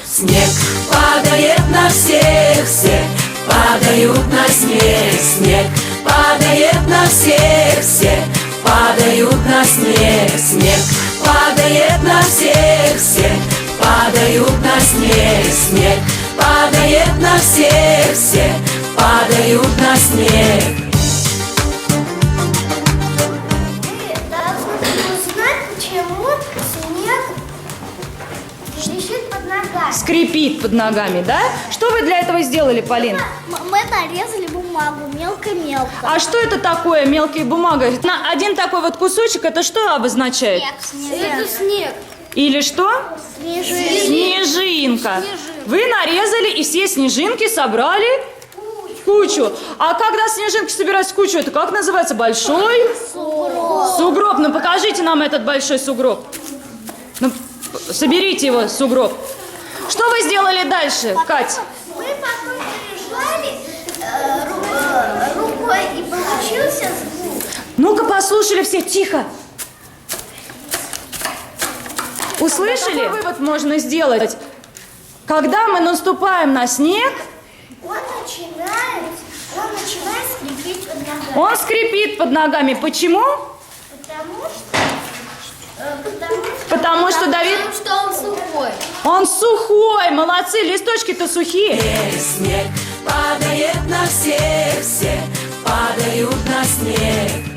снег падает на всех, всех падают на снег, снег падает на всех, всех падают на снег, снег падает на всех, всех падают на снег, снег падает на всех, всех падают на снег. Скрипит под ногами, да? Что вы для этого сделали, Полин? Мы нарезали бумагу мелко-мелко. А что это такое, мелкая бумага? Один такой вот кусочек, это что обозначает? Это снег. Или что? Снежинка. Снежинка. Вы нарезали и все снежинки собрали в кучу. А когда снежинки собираются в кучу, это как называется? Большой? Сугроб. Ну покажите нам этот большой сугроб. Ну, соберите его, сугроб. Что вы сделали дальше, Кать? Мы потом пережали рукой, и получился звук. Ну-ка, послушали все, тихо. Услышали? Какой вывод можно сделать? Когда мы наступаем на снег, Он начинает скрипеть под ногами. он скрипит под ногами. Почему? Потому что Давид... что он сухой. Он сухой, молодцы, листочки-то сухие. Снег падает на всех, всех падают на снег.